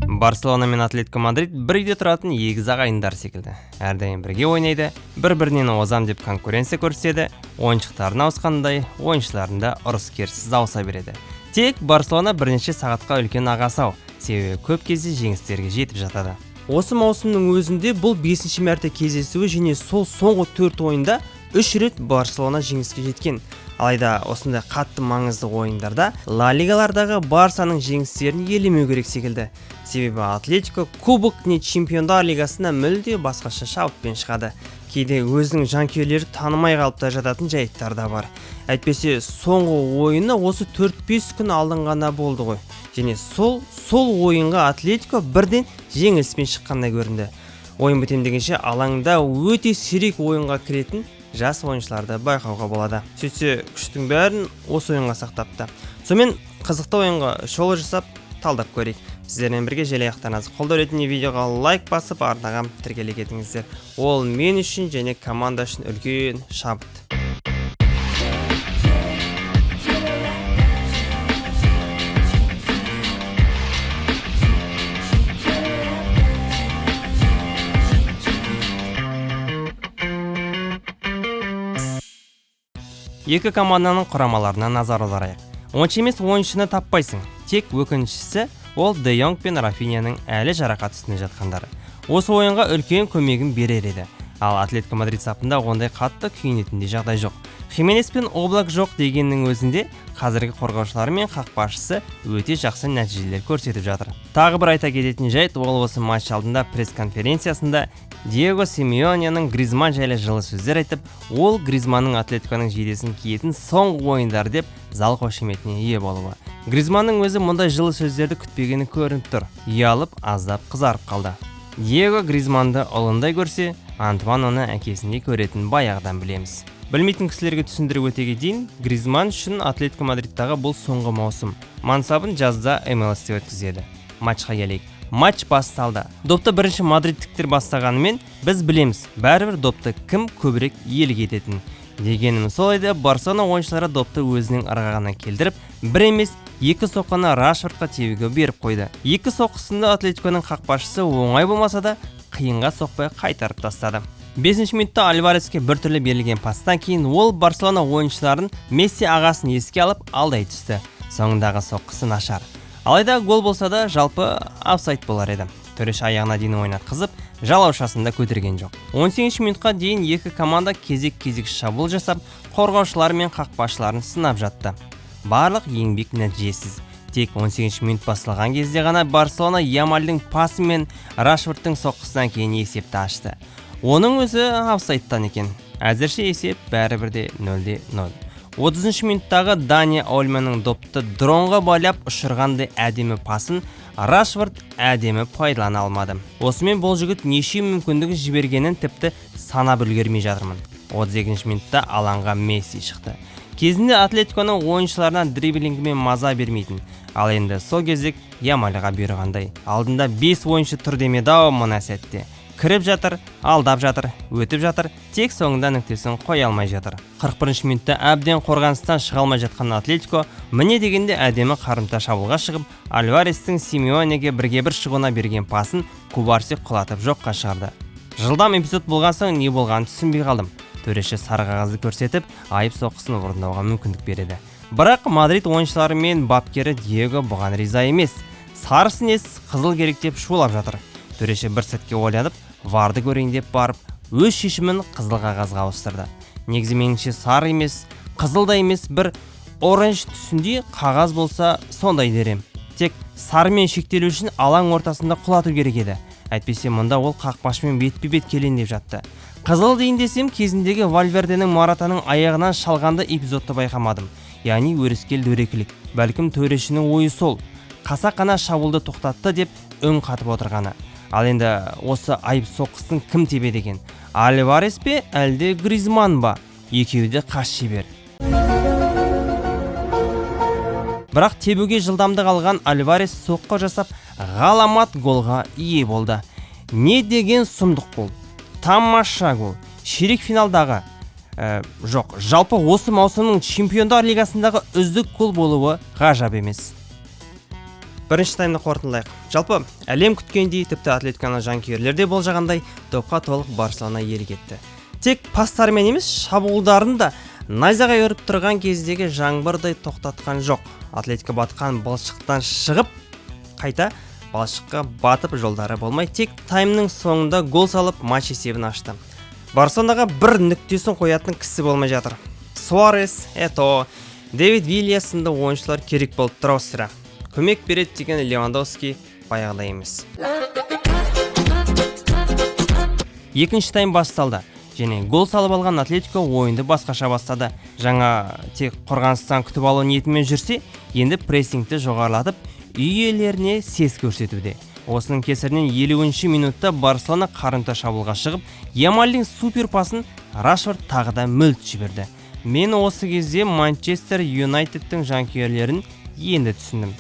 Барселона мен Атлетико Мадрид бір үйде тұратын егіз ағайындар секілді. Әрдайым бірге ойнайды, бір-бірінен озам деп конкуренция көрсетеді, ойыншықтарын ауысқандай, ойыншыларында ұрыс-керіссіз ауыса береді. Тек Барселона бірнеше сағатқа үлкен ағасы-ау, себебі көп кезде жеңістерге жетіп жатады. Осы маусымның өзінде бұл 5-ші мәрте кездесуі және сол соңғы 4 ойында 3 рет Барселона жеңіске жеткен. Алайда осындай қатты маңызды ойындарда Ла Лигалардағы Барсаның жеңістерін елемеу керек секілді. Себебі Атлетико Кубок не Чемпиондар Лигасына мүлде басқаша шабытпен шығады. Кейде өзінің жанкүйерлері танымай қалып та жататын жайттар да бар. Әйтпесе соңғы ойыны осы 4-5 күн алдын ғана болды ғой. Және сол ойынға Атлетико бірден жеңіліспен шыққандай көрінді. Ойын бітем дегенше алаңда өте сирек ойынға кіретін жас ойыншыларды байқауға болады. Сөйтсе күштің бәрін осы ойынға сақтапты. Сонымен қызықты ойынға шолу жасап талдап көрейік. Сіздермен бірге желаяқтарыңызды қолдау ретінде видеоға лайк басып ардаған тіркеле кетіңіздер. Ол мен үшін және команда үшін үлкен шабыт. Екі команданың құрамаларына назар аударайық. Онша емес ойыншыны таппайсың. Тек өкініштісі ол Де Йонг пен Рафинияның әлі жарақат үстінде жатқандары. Осы ойынға үлкен көмегін берер еді. Ал Атлетико Мадрид сапында ондай қатты күйінетіндей жағдай жоқ. Хименес пен Облак жоқ дегеннің өзінде қазіргі қорғаушылары мен қақпашысы өте жақсы нәтижелер көрсетіп жатыр. Тағы бір айта кететін жайт, ол осы матч алдында пресс-конференциясында Диего Симеоненің Гризман жайлы жылы сөздер айтып, ол Гризманның Атлетиконың жейдесін киетін соңғы ойындар деп зал қошеметіне ие болуы. Гризманның өзі мұндай жылы сөздерді күтпегені көрініп тұр. Ұялып, аздап қызарып қалды. Диего Гризманды ұлындай көрсе, Антуан оны әкесіндей көретін баяғыдан білеміз. Білмейтін кісілерге түсіндіріп өтеге дейін, Гризман үшін Атлетико Мадридтағы бұл соңғы маусым. Мансабын жазда МЛС-те өткізеді. Матчқа келейік. Матч басталды. Допты бірінші мадридтіктер бастағанымен біз білеміз, бәрібір допты кім көбірек иелік ететін. Дегенім сол еді, Барселона ойыншылары допты өзінің ырғағына келдіріп, бір емес, 2 соққыны Рашфордқа тебуге беріп қойды. 2 соққысында Атлетиконың қақпашысы оңай болмаса да, қиынға соқпай қайтарып тастады. 5-ші минутта Альвареске біртүрлі берілген пастан кейін ол Барселона ойыншыларын Месси ағасын еске алып алдай түсті. Соңындағы соққысы нашар. Алайда гол болса да жалпы офсайд болар еді. Төреші аяғына дейін ойнатқызып, жалаушасында көтерген жоқ. 18-ші минутқа дейін екі команда кезек-кезек шабуыл жасап, қорғаушылар мен қақпашыларын сынап жатты. Барлық еңбек нәтижесіз. Тек 18-ші минут басылған кезде ғана Барселона Ямальдың пасы мен Рашфордтың соққысынан кейін есепті ашты. Оның өзі офсайдтан екен. Әзірше есеп бәрібірде 0-0. 30-ші минуттағы Дани Олманың допты дронға байлап ұшырғандай әдемі пасын Рашфорд әдемі пайдалана алмады. Осымен бұл жігіт неше мүмкіндігі жібергенін тіпті санап үлгермей жатырмын. 32-ші минутта алаңға Месси шықты. Кезінде Атлетиконың ойыншыларынан дриблингімен маза бермейтін. Ал енді сол кезек Ямальға бұйырғандай. Алдында 5 ойыншы тұр демеді-ау мына сәтте. Кіріп жатыр, алдап жатыр, өтіп жатыр, тек соңында нүктесін қоя алмай жатыр. 41-ші минутта әбден қорғаныстан шыға алмай жатқан Атлетико міне дегенде әдемі қарымта шабуылға шығып, Альварестің Симеонеге бірге-бір шығуына берген пасын Кубарси құлатып жоққа шығарды. Жылдам эпизод болған соң не болғанын түсінбей қалдым. Төреші сары қағазды көрсетіп, айып соққысын орындауға мүмкіндік береді. Бірақ Мадрид ойыншылары мен бапкері Диего бұған риза емес. Сарысын ес қызыл керек деп шулап жатыр. Төреші бір сәтке ойланып, варды көрейін деп барып, өз шешімін қызыл қағазға ауыстырды. Негізі меніңше сары емес, қызыл да емес, бір оранж түсінде қағаз болса сондай дерем. Тек сарымен шектелу үшін алаң ортасында құлату керек еді. Әйтпесе мұнда ол қақпашымен бетпе-бет келейін деп жатты. Қызыл дейін десем, кезіндегі Вальверденің Маратаның аяғынан шалғанды эпизодты байқамадым. Яғни өрескел дөрекілік. Бәлкім төрешінің ойы сол. Қасақана шабуылды тоқтатты деп үн қатып отырғаны. Ал енді осы айып соққысын кім тебеді екен? Альварес пе, әлде Гризман ба? Екеуі де қас шебер. Бірақ тебуге жылдамдық алған Альварес соққы жасап, ғаламат голға ие болды. Не деген сұмдық гол. Тамаша гол. Ширек финалдағы жалпы осы маусымның Чемпиондар лигасындағы үздік гол болуы ғажап емес. Бірінші таймды қорытындылайық. Жалпы әлем күткендей, тіпті Атлетиконы жанкүйерлер де болжағандай, допқа толық Барселона иелік етті. Тек пастарымен емес, шабуылдарын да найзағай өріп тұрған кездегі жаңбырдай тоқтатқан жоқ. Атлетика батқан балшықтан шығып, қайта балшыққа батып жолдары болмай, тек таймның соңында гол салып матч есебін ашты. Барселонаға бір нүктесін қоятын кісі болмай жатыр. Суарес, Ето, Дэвид Вилья сынды ойыншылар керек болып тұр сірә. Көмек береді деген Левандовски баяғыда емес. Екінші тайм басталды. Және гол салып алған Атлетико ойынды басқаша бастады. Жаңа тек қорғаныстан күтіп алу ниетімен жүрсе, енді прессингті жоғарылатып, үй иелеріне сес көрсетуде. Осының кесірінен 50-ші минутта Барселона қарымта шабуылға шығып, Ямальдың супер пасын Рашфорд тағы да мүлт жіберді. Мен осы кезде Манчестер Юнайтедтің жанкүйерлерін енді түсіндім.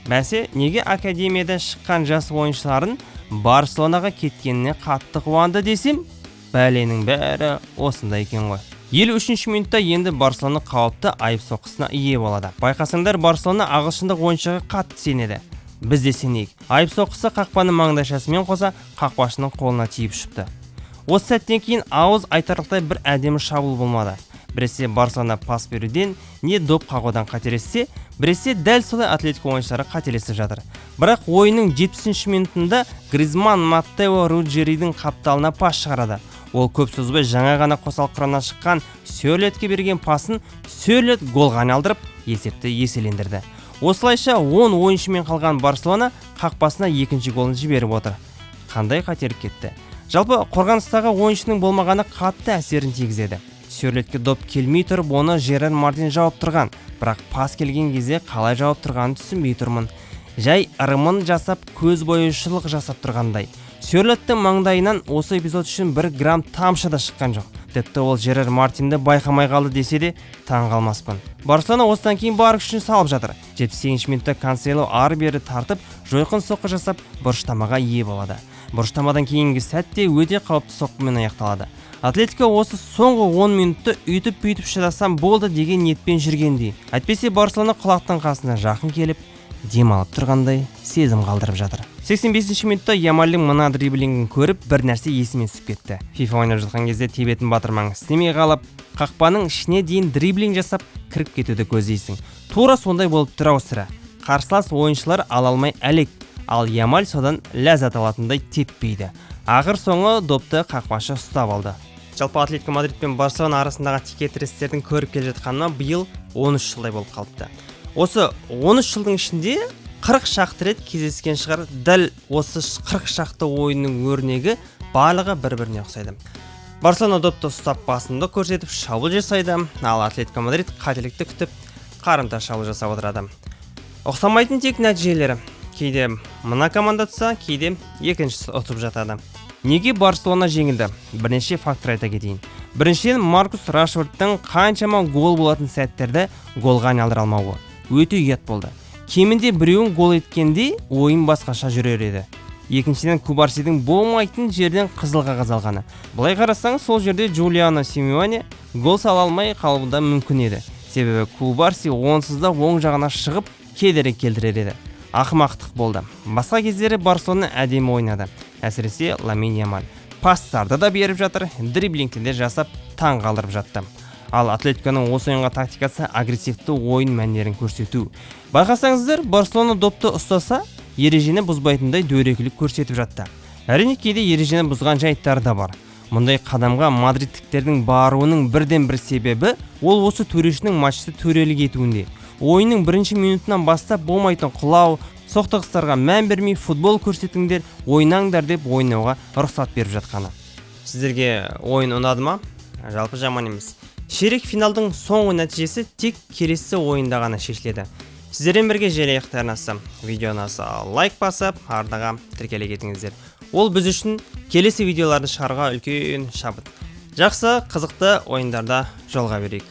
Бәсе, неге академиядан шыққан жас ойыншыларын Барселонаға кеткеніне қатты қуанды десем, бәленің бәрі осында екен ғой. 53-ші минутта енді Барселона қауіпті айып соққысына ие болады. Байқасаңдар, Барселона ағылшындық ойыншыға қатты сенеді. Біз де сенейік. Айып соққысы қақпаның маңдайшасымен қоса қақпашының қолына тиіп шықты. Осы сәттен кейін ауыз айтарлықтай бір әдемі шабуыл болмады. Біресе Барселона пас беруден, не доп қағудан қателессе, біресе дәл солай Атлетико ойыншылары қателесіп жатыр. Бірақ ойынның 70-ші минутында Гризман Маттео Руджеридің қапталына пас шығарады. Ол көп созбай жаңа ғана қосалқы құрамнан шыққан Сөрлетке берген пасын Сөрлет голға айналдырып, есепті еселендірді. Осылайша 10 ойыншымен қалған Барселона қақпасына екінші голын жіберіп отыр. Қандай қатерлік кетті. Жалпы қорғаныстағы ойыншының болмағаны қатты әсерін тигізеді. Сөрлетке доп келмей тұрып, оны Жерар Мартин жауып тұрған, бірақ пас келген кезде қалай жауып тұрғанын түсінбей тұрмын. Жай ырымын жасап, көз бояушылық жасап тұрғандай. Сөрлеттің маңдайынан осы эпизод үшін 1 грамм тамшы да шыққан жоқ. Тіпті ол Жерар Мартинді байқамай қалды десе де таң қалмаспын. Барселона осыдан кейін бар күшін салып жатыр. 78-ші минутта Кансело ары-бері тартып, жойқын соққы жасап, бұрыштамаға ие болады. Бұрыштамадан кейінгі сәтте өте қауіпті соққымен аяқталады. Атлетико осы соңғы 10 минутты үйтіп-бүйтіп шыдасам болды деген ниетпен жүргендей. Әйтпесе Барселона құлақтың қасына жақын келіп, демалып тұрғандай сезім қалдырып жатыр. 85-ші минутта Ямальдың мына дриблингін көріп, бір нәрсе есіме түсіп кетті. FIFA ойнап жатқан кезде тебетін батырмаңыз істемей қалып, қақпаның ішіне дейін дриблинг жасап, кіріп кетуді көздейсің. Тура сондай болып тұр сірә. Қарсылас ойыншылар ала алмай әлек, ал Ямаль содан ләззат алатындай теппейді. Ақыр соңы допты қақпашы ұстап алды. Жалпы Атлетико Мадрид пен Барселона арасындағы текетірестердің көріп келе жатқанына биыл 13 жылдай болып қалыпты. Осы 13 жылдың ішінде 40 шақты рет кездескен шығар. Дәл осы 40 шақты ойынның өрнегі барлығы бір-біріне ұқсайды. Барселона допты ұстап басымды көрсетіп шабуыл жасайды, ал Атлетико Мадрид қателікті күтіп қарымта шабуыл жасап отырады. Ұқсамайтын тек нәтижелері. Кейде мына команда тұса, кейде екіншісі ұтып жатады. Неге Барселона жеңілді? Бірнеше фактор айта кетейін. Біріншіден, Маркус Рашфордтың қаншама гол болатын сәттерді голға айналдыра алмауы өте ұят болды. Кемінде біреуін гол еткенде ойын басқаша жүрер еді. Екіншіден, Кубарсидің болмайтын жерден қызыл қағаз алғаны. Былай қарасаң, сол жерде Джулиано Симеоне гол сала алмай қалуы да мүмкін еді. Себебі Кубарси онсыз да оң жағына шығып кедергі келтірер еді. Ақымақтық болды. Басқа кездері Барселона әдемі ойнады. Әсіресе Ламин Ямаль. Пастарды да беріп жатыр, дриблингті де жасап таң қалдырып жатты. Ал Атлетиконың осы ойынға тактикасы агрессивті ойын мәнерін көрсету. Байқасаңыздар, Барселона допты ұстаса, ережені бұзбайтындай дөрекілік көрсетіп жатты. Әрине кейде ережені бұзған жайттары да бар. Мұндай қадамға мадридтіктердің баруының бірден бір себебі ол осы төрешінің матчты төрелік етуінде. Ойынның бірінші минутынан бастап болмайтын құлау, соқтығыстарға мән бермей футбол көрсетіңдер, ойнаңдар деп ойнауға рұқсат беріп жатқаны. Сіздерге ойын ұнады ма? Жалпы жаман емес. Ширек финалдың соңғы нәтижесі тек келесі ойында ғана шешіледі. Сіздермен бірге желаяқты арнасы. Видеоны лайк басып, арнаға тіркеле кетіңіздер. Ол біз үшін келесі видеоларды шығаруға үлкен шабыт. Жақсы, қызықты ойындарда жолға берейік.